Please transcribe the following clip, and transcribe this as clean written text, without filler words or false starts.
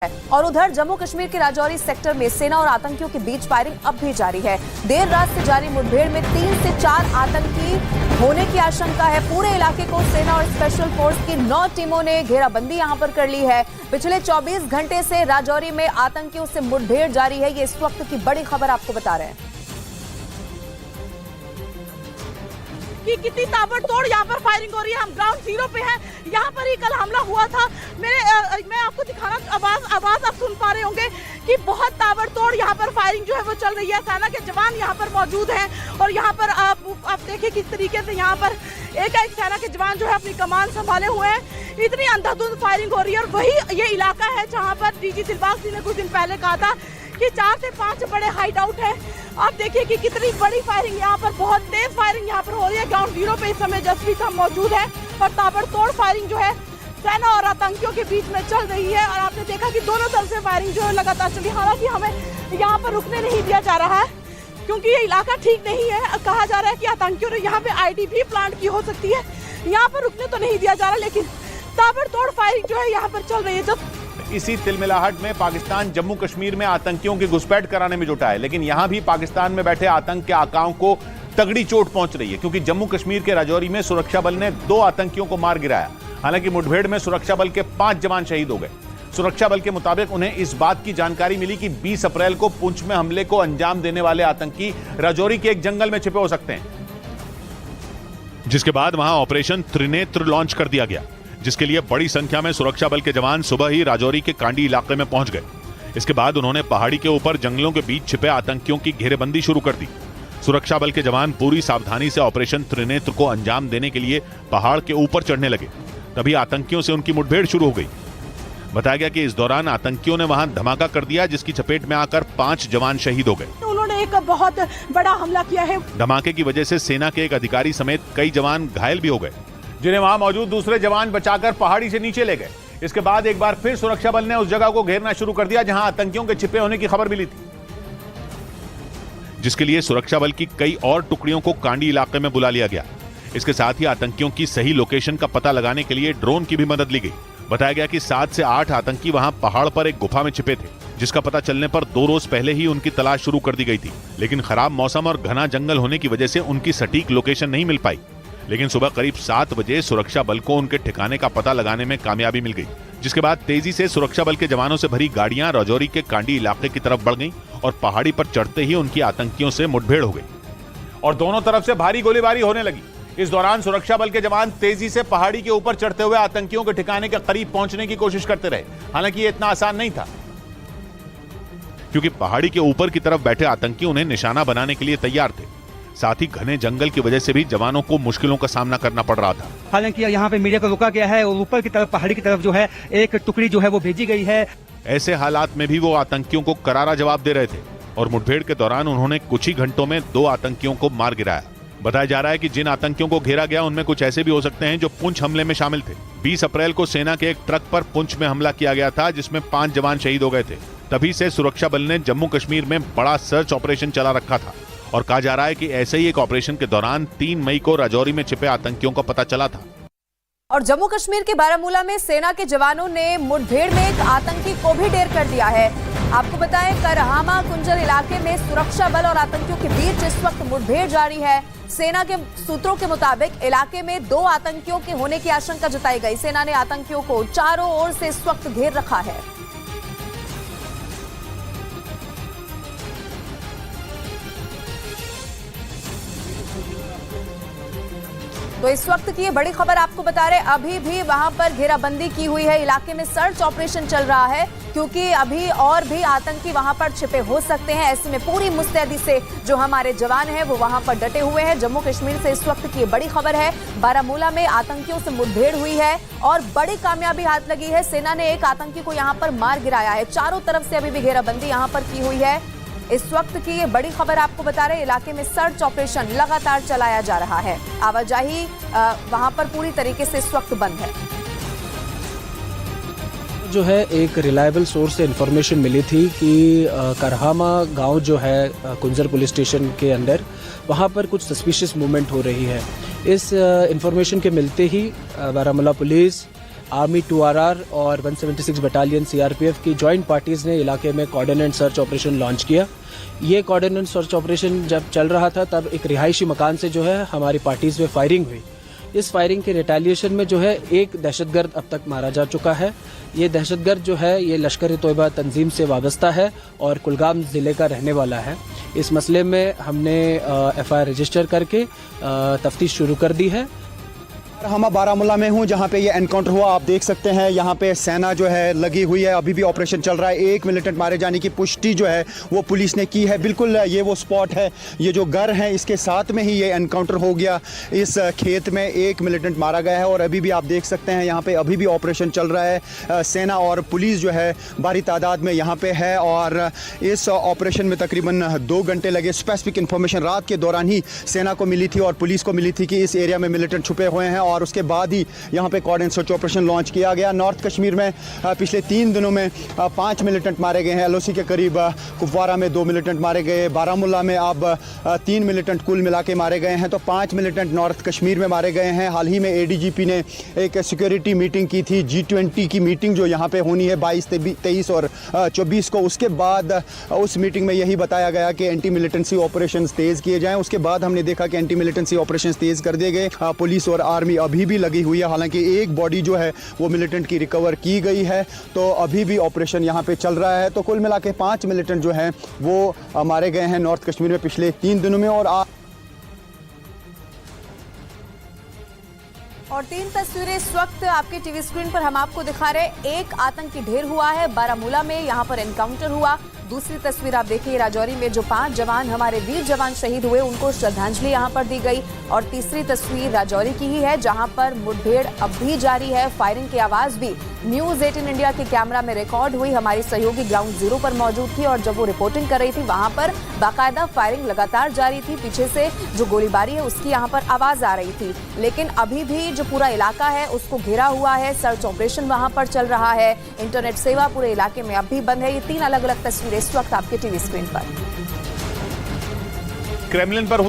और उधर जम्मू कश्मीर के राजौरी सेक्टर में सेना और आतंकियों के बीच फायरिंग अब भी जारी है। देर रात से जारी मुठभेड़ में 3 से 4 आतंकी होने की आशंका है। पूरे इलाके को सेना और स्पेशल फोर्स की 9 टीमों ने घेराबंदी यहां पर कर ली है। पिछले 24 घंटे से राजौरी में आतंकियों से मुठभेड़ जारी है। ये इस वक्त की बड़ी खबर आपको बता रहे हैं कि कितनी ताबड़तोड़ यहाँ पर फायरिंग हो रही है। हम ग्राउंड जीरो पे हैं। यहाँ पर ही कल हमला हुआ था। मैं आपको दिखाना आवाज आप सुन पा रहे होंगे कि बहुत ताबड़तोड़ यहाँ पर फायरिंग जो है वो चल रही है। सेना के जवान यहाँ पर मौजूद हैं और यहाँ पर आप देखिए किस तरीके से यहाँ पर एक सेना के जवान जो है अपनी कमान संभाले हुए हैं। इतनी अंधाधुंध फायरिंग हो रही है और वही ये इलाका है जहाँ पर डीजी दिलबाग सिंह ने कुछ दिन पहले कहा था कि 4 से 5 बड़े हाइड आउट है। आप देखिए कि कितनी बड़ी फायरिंग यहाँ पर, बहुत तेज फायरिंग यहाँ पर हो रही है। ग्राउंड जीरो पे इस समय जसप्रीत साहब मौजूद है और ताबड़तोड़ फायरिंग जो है सेना और आतंकियों के बीच में चल रही है। और आपने देखा कि दोनों तरफ से फायरिंग जो है लगातार चली। हालांकि हमें यहाँ पर रुकने नहीं दिया जा रहा है क्योंकि ये इलाका ठीक नहीं है। कहा जा रहा है कि आतंकियों ने यहाँ पे आईडीपी प्लांट की हो सकती है। यहाँ पर रुकने तो नहीं दिया जा रहा, लेकिन ताबड़तोड़ फायरिंग जो है यहाँ पर चल रही है। इसी तिलमिलाहट में पाकिस्तान जम्मू कश्मीर में आतंकियों की घुसपैठ कराने में जुटा है, लेकिन यहां भी पाकिस्तान में बैठे आतंक के आकाओं को तगड़ी चोट पहुंच रही है क्योंकि जम्मू कश्मीर के राजौरी में सुरक्षा बल ने 2 आतंकियों को मार गिराया। हालांकि मुठभेड़ में सुरक्षा बल के 5 जवान शहीद हो गए। सुरक्षा बल के मुताबिक उन्हें इस बात की जानकारी मिली कि 20 अप्रैल को पुंछ में हमले को अंजाम देने वाले आतंकी राजौरी के एक जंगल में छिपे हो सकते हैं, जिसके बाद वहां ऑपरेशन त्रिनेत्र लॉन्च कर दिया गया, जिसके लिए बड़ी संख्या में सुरक्षा बल के जवान सुबह ही राजौरी के कांडी इलाके में पहुंच गए। इसके बाद उन्होंने पहाड़ी के ऊपर जंगलों के बीच छिपे आतंकियों की घेरेबंदी शुरू कर दी। सुरक्षा बल के जवान पूरी सावधानी से ऑपरेशन त्रिनेत्र को अंजाम देने के लिए पहाड़ के ऊपर चढ़ने लगे। तभी आतंकियों से उनकी मुठभेड़ शुरू हो गई। बताया गया कि इस दौरान आतंकियों ने वहां धमाका कर दिया, जिसकी चपेट में आकर 5 जवान शहीद हो गए। उन्होंने एक बहुत बड़ा हमला किया है। धमाके की वजह से सेना के एक अधिकारी समेत कई जवान घायल भी हो गए, जिन्हें वहां मौजूद दूसरे जवान बचाकर पहाड़ी से नीचे ले गए। इसके बाद एक बार फिर सुरक्षा बल ने उस जगह को घेरना शुरू कर दिया जहां आतंकियों के छिपे होने की खबर मिली थी, जिसके लिए सुरक्षा बल की कई और टुकड़ियों को कांडी इलाके में बुला लिया गया। इसके साथ ही आतंकियों की सही लोकेशन का पता लगाने के लिए ड्रोन की भी मदद ली गई। बताया गया कि 7 से 8 आतंकी वहां पहाड़ पर एक गुफा में छिपे थे, जिसका पता चलने पर 2 रोज पहले ही उनकी तलाश शुरू कर दी गई थी। लेकिन खराब मौसम और घना जंगल होने की वजह से उनकी सटीक लोकेशन नहीं मिल पाई। लेकिन सुबह करीब 7 बजे सुरक्षा बल को उनके ठिकाने का पता लगाने में कामयाबी मिल गई, जिसके बाद तेजी से सुरक्षा बल के जवानों से भरी गाड़ियां राजौरी के कांडी इलाके की तरफ बढ़ गईं और पहाड़ी पर चढ़ते ही उनकी आतंकियों से मुठभेड़ हो गई और दोनों तरफ से भारी गोलीबारी होने लगी। इस दौरान सुरक्षा बल के जवान तेजी से पहाड़ी के ऊपर चढ़ते हुए आतंकियों के ठिकाने के करीब पहुंचने की कोशिश करते रहे। हालांकि ये इतना आसान नहीं था क्योंकि पहाड़ी के ऊपर की तरफ बैठे आतंकी उन्हें निशाना बनाने के लिए तैयार थे। साथ ही घने जंगल की वजह से भी जवानों को मुश्किलों का सामना करना पड़ रहा था। हालांकि यहाँ पे मीडिया को रोका गया है और ऊपर की तरफ पहाड़ी की तरफ जो है एक टुकड़ी जो है वो भेजी गई है। ऐसे हालात में भी वो आतंकियों को करारा जवाब दे रहे थे और मुठभेड़ के दौरान उन्होंने कुछ ही घंटों में 2 आतंकियों को मार गिराया। बताया जा रहा है कि जिन आतंकियों को घेरा गया उनमें कुछ ऐसे भी हो सकते हैं जो पुंछ हमले में शामिल थे। 20 अप्रैल को सेना के एक ट्रक पर पुंछ में हमला किया गया था, जिसमें 5 जवान शहीद हो गए थे। तभी से सुरक्षा बल ने जम्मू कश्मीर में बड़ा सर्च ऑपरेशन चला रखा था और कहा जा रहा है कि ऐसे ही एक ऑपरेशन के दौरान 3 मई को राजौरी में छिपे आतंकियों का पता चला था। और जम्मू कश्मीर के बारामूला में सेना के जवानों ने मुठभेड़ में एक आतंकी को भी ढेर कर दिया है। आपको बताएं, करहामा कुंजल इलाके में सुरक्षा बल और आतंकियों के बीच इस वक्त मुठभेड़ जारी है। सेना के सूत्रों के मुताबिक इलाके में 2 आतंकियों के होने की आशंका जताई गई। सेना ने आतंकियों को चारों ओर से इस वक्त घेर रखा है। तो इस वक्त की ये बड़ी खबर आपको बता रहे, अभी भी वहां पर घेराबंदी की हुई है। इलाके में सर्च ऑपरेशन चल रहा है क्योंकि अभी और भी आतंकी वहां पर छिपे हो सकते हैं। ऐसे में पूरी मुस्तैदी से जो हमारे जवान हैं वो वहां पर डटे हुए हैं। जम्मू कश्मीर से इस वक्त की ये बड़ी खबर है। बारामूला में आतंकियों से मुठभेड़ हुई है और बड़ी कामयाबी हाथ लगी है। सेना ने एक आतंकी को यहाँ पर मार गिराया है। चारों तरफ से अभी भी घेराबंदी यहाँ पर की हुई है। इस वक्त की ये बड़ी खबर आपको बता रहे, इलाके में सर्च ऑपरेशन लगातार चलाया जा रहा है। आवाजाही वहां पर पूरी तरीके से इस वक्त बंद है। जो है एक रिलायबल सोर्स से इन्फॉर्मेशन मिली थी कि करहामा गांव जो है कुंजर पुलिस स्टेशन के अंदर, वहां पर कुछ सस्पिशियस मूवमेंट हो रही है। इस इन्फॉर्मेशन के मिलते ही बारामूला पुलिस, आर्मी 2RR और 176 बटालियन CRPF की जॉइंट पार्टीज़ ने इलाके में कॉर्डिनेट सर्च ऑपरेशन लॉन्च किया। ये कॉर्डिनेट सर्च ऑपरेशन जब चल रहा था तब एक रिहायशी मकान से जो है हमारी पार्टीज़ में फायरिंग हुई। इस फायरिंग के रिटेलिएशन में जो है एक दहशतगर्द अब तक मारा जा चुका है। ये दहशतगर्द जो है ये लश्कर-ए-तोयबा तंजीम से वाबस्ता है और कुलगाम ज़िले का रहने वाला है। इस मसले में हमने FIR रजिस्टर करके तफ्तीश शुरू कर दी है। हम बारामूला में हूं जहां पे ये एनकाउंटर हुआ। आप देख सकते हैं यहां पे सेना जो है लगी हुई है, अभी भी ऑपरेशन चल रहा है। एक मिलिटेंट मारे जाने की पुष्टि जो है वो पुलिस ने की है। बिल्कुल ये वो स्पॉट है, ये जो घर है इसके साथ में ही ये एनकाउंटर हो गया। इस खेत में एक मिलिटेंट मारा गया है और अभी भी आप देख सकते हैं यहाँ पे अभी भी ऑपरेशन चल रहा है। सेना और पुलिस जो है भारी तादाद में यहाँ पे है और इस ऑपरेशन में तकरीबन 2 घंटे लगे। स्पेसिफिक इन्फॉर्मेशन रात के दौरान ही सेना को मिली थी और पुलिस को मिली थी कि इस एरिया में मिलिटेंट छुपे हुए हैं और उसके बाद ही यहाँ पे कोऑर्डिनेट सर्च ऑपरेशन लॉन्च किया गया। नॉर्थ कश्मीर में पिछले 3 दिनों में 5 मिलिटेंट मारे गए हैं। LOC के करीब कुपवारा में 2 मिलिटेंट मारे गए। बारामूला में अब 3 मिलिटेंट कुल मिला के मारे गए हैं, तो 5 मिलिटेंट नॉर्थ कश्मीर में मारे गए हैं। हाल ही में ADGP ने एक सिक्योरिटी मीटिंग की थी, G20 की मीटिंग जो यहाँ पे होनी है 22, 23 और 24 को। उसके बाद उस मीटिंग में यही बताया गया कि एंटी मिलिटेंसी ऑपरेशन तेज़ किए जाएँ। उसके बाद हमने देखा कि एंटी मिलिटेंसी ऑपरेशन तेज़ कर दिए गए। पुलिस और आर्मी अभी भी लगी हुई है। हालांकि एक बॉडी जो है वो मिलिटेंट की रिकवर की गई है, तो अभी भी ऑपरेशन यहाँ पे चल रहा है। तो कुल मिला के 5 मिलिटेंट जो हैं वो मारे गए हैं नॉर्थ कश्मीर में पिछले 3 दिनों में। और 3 तस्वीरें इस वक्त आपके टीवी स्क्रीन पर हम आपको दिखा रहे। एक आतंकी ढेर हुआ है बारामूला में, यहाँ पर एनकाउंटर हुआ। दूसरी तस्वीर आप देखिए राजौरी में जो 5 जवान हमारे वीर जवान शहीद हुए उनको श्रद्धांजलि यहाँ पर दी गई। और तीसरी तस्वीर राजौरी की ही है जहाँ पर मुठभेड़ अब भी जारी है। फायरिंग की आवाज भी न्यूज 18 इंडिया के कैमरा में रिकॉर्ड हुई। हमारी सहयोगी ग्राउंड जीरो पर मौजूद थी और जब वो रिपोर्टिंग कर रही थी वहां पर बाकायदा फायरिंग लगातार जारी थी। पीछे से जो गोलीबारी है उसकी यहाँ पर आवाज आ रही थी, लेकिन अभी भी जो पूरा इलाका है उसको घेरा हुआ है। सर्च ऑपरेशन वहां पर चल रहा है। इंटरनेट सेवा पूरे इलाके में अब भी बंद है। ये 3 अलग अलग तस्वीरें इस वक्त आपके टीवी स्क्रीन पर। क्रेमलिन पर